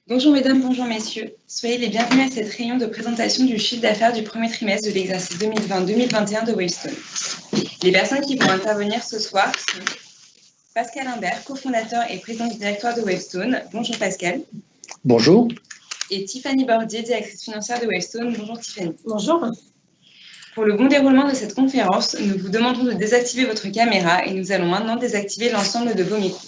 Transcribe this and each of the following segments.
Bonjour mesdames, bonjour messieurs. Soyez les bienvenus à cette réunion de présentation du chiffre d'affaires du premier trimestre de l'exercice 2020-2021 de Wavestone. Les personnes qui vont intervenir ce soir sont Pascal Imbert, cofondateur et président du directoire de Wavestone. Bonjour Pascal. Bonjour. Et Tiffany Bordier, directrice financière de Wavestone. Bonjour Tiffany. Bonjour. Pour le bon déroulement de cette conférence, nous vous demandons de désactiver votre caméra et nous allons maintenant désactiver l'ensemble de vos micros.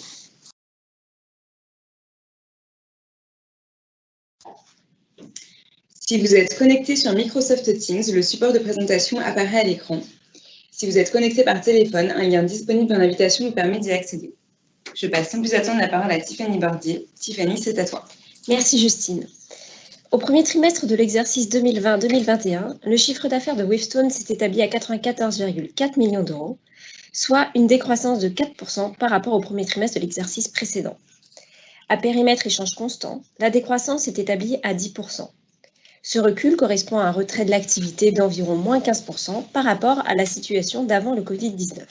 Si vous êtes connecté sur Microsoft Teams, le support de présentation apparaît à l'écran. Si vous êtes connecté par téléphone, un lien disponible dans l'invitation vous permet d'y accéder. Je passe sans plus attendre la parole à Tiffany Bordier. Tiffany, c'est à toi. Merci Justine. Au premier trimestre de l'exercice 2020-2021, le chiffre d'affaires de Wavestone s'est établi à 94,4 millions d'euros, soit une décroissance de 4% par rapport au premier trimestre de l'exercice précédent. À périmètre échange constant, la décroissance s'est établie à 10%. Ce recul correspond à un retrait de l'activité d'environ moins 15% par rapport à la situation d'avant le Covid-19.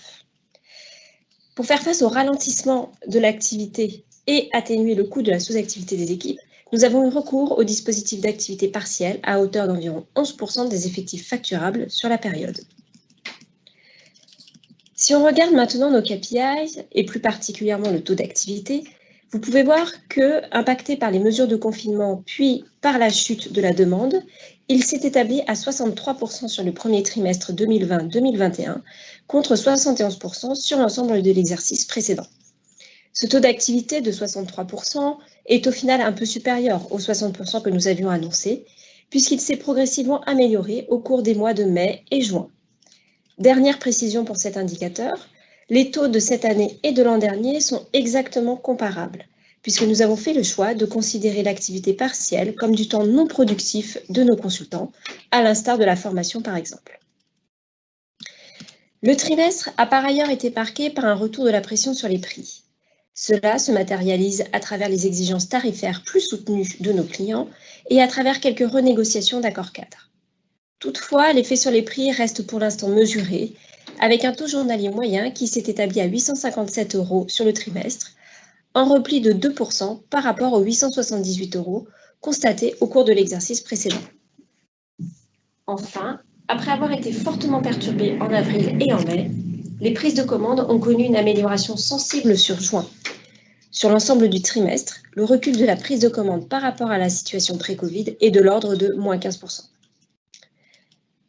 Pour faire face au ralentissement de l'activité et atténuer le coût de la sous-activité des équipes, nous avons eu recours au dispositif d'activité partielle à hauteur d'environ 11% des effectifs facturables sur la période. Si on regarde maintenant nos KPIs, et plus particulièrement le taux d'activité, vous pouvez voir que, impacté par les mesures de confinement puis par la chute de la demande, il s'est établi à 63% sur le premier trimestre 2020-2021 contre 71% sur l'ensemble de l'exercice précédent. Ce taux d'activité de 63% est au final un peu supérieur aux 60% que nous avions annoncé, puisqu'il s'est progressivement amélioré au cours des mois de mai et juin. Dernière précision pour cet indicateur, les taux de cette année et de l'an dernier sont exactement comparables, puisque nous avons fait le choix de considérer l'activité partielle comme du temps non productif de nos consultants, à l'instar de la formation par exemple. Le trimestre a par ailleurs été marqué par un retour de la pression sur les prix. Cela se matérialise à travers les exigences tarifaires plus soutenues de nos clients et à travers quelques renégociations d'accords cadres. Toutefois, l'effet sur les prix reste pour l'instant mesuré, avec un taux journalier moyen qui s'est établi à 857 € sur le trimestre, en repli de 2% par rapport aux 878 € constatés au cours de l'exercice précédent. Enfin, après avoir été fortement perturbés en avril et en mai, les prises de commandes ont connu une amélioration sensible sur juin. Sur l'ensemble du trimestre, le recul de la prise de commande par rapport à la situation pré-Covid est de l'ordre de moins 15%.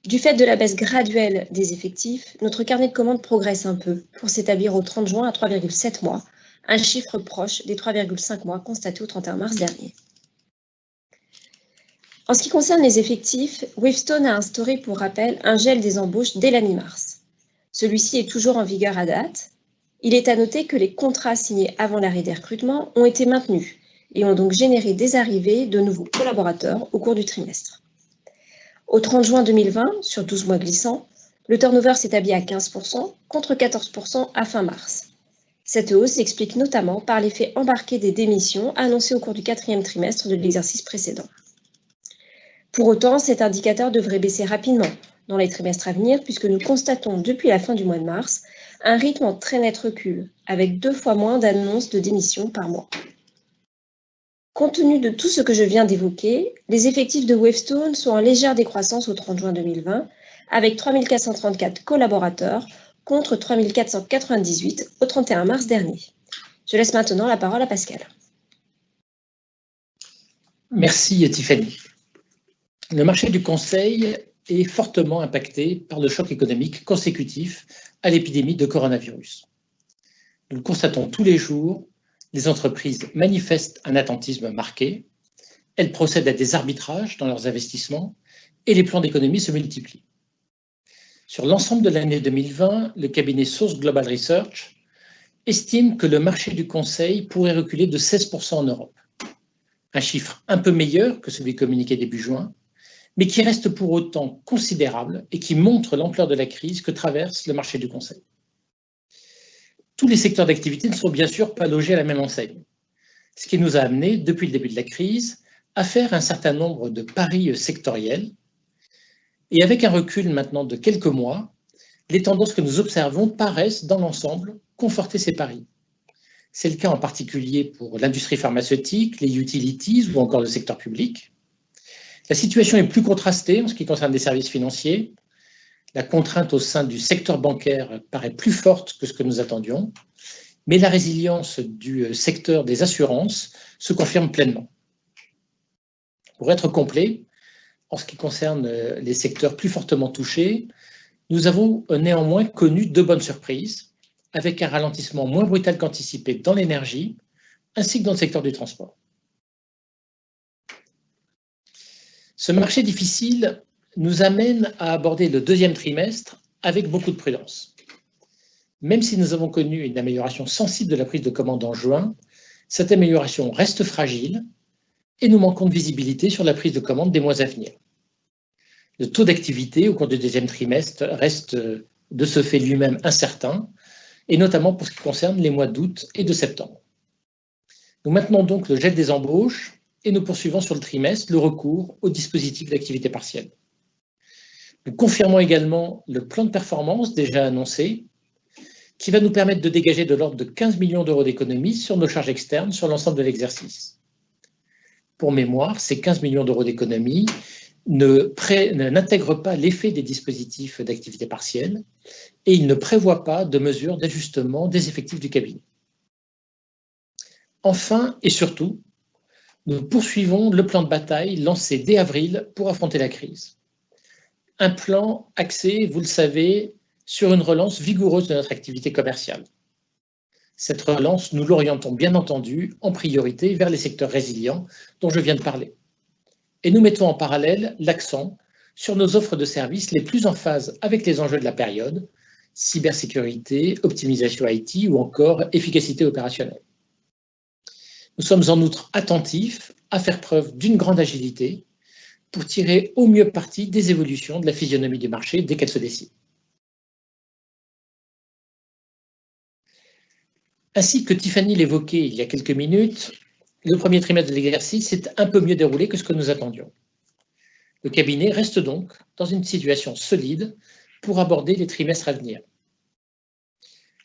Du fait de la baisse graduelle des effectifs, notre carnet de commandes progresse un peu pour s'établir au 30 juin à 3,7 mois, un chiffre proche des 3,5 mois constatés au 31 mars dernier. En ce qui concerne les effectifs, Wavestone a instauré pour rappel un gel des embauches dès la mi-mars. Celui-ci est toujours en vigueur à date. Il est à noter que les contrats signés avant l'arrêt des recrutements ont été maintenus et ont donc généré des arrivées de nouveaux collaborateurs au cours du trimestre. Au 30 juin 2020, sur 12 mois glissants, le turnover s'établit à 15% contre 14% à fin mars. Cette hausse s'explique notamment par l'effet embarqué des démissions annoncées au cours du quatrième trimestre de l'exercice précédent. Pour autant, cet indicateur devrait baisser rapidement dans les trimestres à venir puisque nous constatons depuis la fin du mois de mars un rythme en très net recul, avec 2 fois moins d'annonces de démissions par mois. Compte tenu de tout ce que je viens d'évoquer, les effectifs de Wavestone sont en légère décroissance au 30 juin 2020, avec 3 434 collaborateurs contre 3 498 au 31 mars dernier. Je laisse maintenant la parole à Pascal. Merci Tiffany. Le marché du conseil est fortement impacté par le choc économique consécutif à l'épidémie de coronavirus. Nous le constatons tous les jours. Les entreprises manifestent un attentisme marqué, elles procèdent à des arbitrages dans leurs investissements et les plans d'économie se multiplient. Sur l'ensemble de l'année 2020, le cabinet Source Global Research estime que le marché du conseil pourrait reculer de 16% en Europe. Un chiffre un peu meilleur que celui communiqué début juin, mais qui reste pour autant considérable et qui montre l'ampleur de la crise que traverse le marché du conseil. Tous les secteurs d'activité ne sont bien sûr pas logés à la même enseigne, ce qui nous a amené, depuis le début de la crise, à faire un certain nombre de paris sectoriels. Et avec un recul maintenant de quelques mois, les tendances que nous observons paraissent, dans l'ensemble, conforter ces paris. C'est le cas en particulier pour l'industrie pharmaceutique, les utilities ou encore le secteur public. La situation est plus contrastée en ce qui concerne les services financiers. La contrainte au sein du secteur bancaire paraît plus forte que ce que nous attendions, mais la résilience du secteur des assurances se confirme pleinement. Pour être complet, en ce qui concerne les secteurs plus fortement touchés, nous avons néanmoins connu de bonnes surprises, avec un ralentissement moins brutal qu'anticipé dans l'énergie, ainsi que dans le secteur du transport. Ce marché difficile nous amène à aborder le deuxième trimestre avec beaucoup de prudence. Même si nous avons connu une amélioration sensible de la prise de commande en juin, cette amélioration reste fragile et nous manquons de visibilité sur la prise de commande des mois à venir. Le taux d'activité au cours du deuxième trimestre reste de ce fait lui-même incertain, et notamment pour ce qui concerne les mois d'août et de septembre. Nous maintenons donc le gel des embauches et nous poursuivons sur le trimestre le recours au dispositif d'activité partielle. Nous confirmons également le plan de performance déjà annoncé, qui va nous permettre de dégager de l'ordre de 15 millions d'euros d'économies sur nos charges externes sur l'ensemble de l'exercice. Pour mémoire, ces 15 millions d'euros d'économies n'intègrent pas l'effet des dispositifs d'activité partielle et ils ne prévoient pas de mesures d'ajustement des effectifs du cabinet. Enfin et surtout, nous poursuivons le plan de bataille lancé dès avril pour affronter la crise. Un plan axé, vous le savez, sur une relance vigoureuse de notre activité commerciale. Cette relance, nous l'orientons bien entendu en priorité vers les secteurs résilients dont je viens de parler. Et nous mettons en parallèle l'accent sur nos offres de services les plus en phase avec les enjeux de la période, cybersécurité, optimisation IT ou encore efficacité opérationnelle. Nous sommes en outre attentifs à faire preuve d'une grande agilité pour tirer au mieux parti des évolutions de la physionomie du marché dès qu'elle se décide. Ainsi que Tiffany l'évoquait il y a quelques minutes, le premier trimestre de l'exercice s'est un peu mieux déroulé que ce que nous attendions. Le cabinet reste donc dans une situation solide pour aborder les trimestres à venir.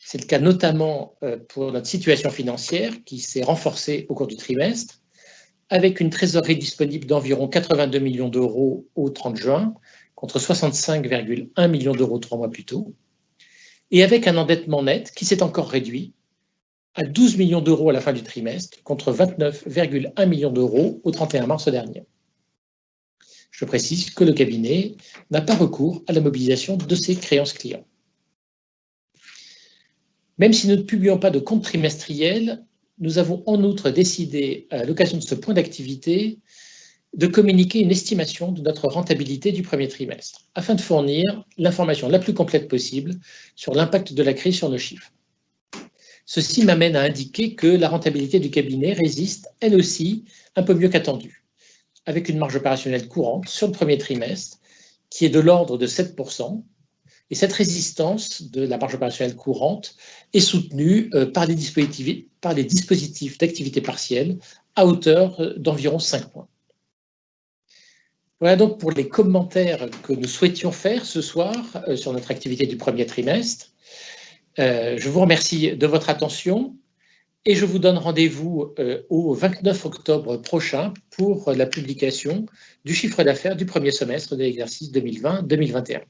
C'est le cas notamment pour notre situation financière qui s'est renforcée au cours du trimestre, avec une trésorerie disponible d'environ 82 millions d'euros au 30 juin, contre 65,1 millions d'euros 3 mois plus tôt, et avec un endettement net qui s'est encore réduit à 12 millions d'euros à la fin du trimestre, contre 29,1 millions d'euros au 31 mars dernier. Je précise que le cabinet n'a pas recours à la mobilisation de ses créances clients. Même si nous ne publions pas de compte trimestriel, nous avons en outre décidé, à l'occasion de ce point d'activité, de communiquer une estimation de notre rentabilité du premier trimestre, afin de fournir l'information la plus complète possible sur l'impact de la crise sur nos chiffres. Ceci m'amène à indiquer que la rentabilité du cabinet résiste, elle aussi, un peu mieux qu'attendu, avec une marge opérationnelle courante sur le premier trimestre qui est de l'ordre de 7%, et cette résistance de la marge opérationnelle courante est soutenue par les dispositifs d'activité partielle à hauteur d'environ 5 points. Voilà donc pour les commentaires que nous souhaitions faire ce soir sur notre activité du premier trimestre. Je vous remercie de votre attention et je vous donne rendez-vous au 29 octobre prochain pour la publication du chiffre d'affaires du premier semestre de l'exercice 2020-2021.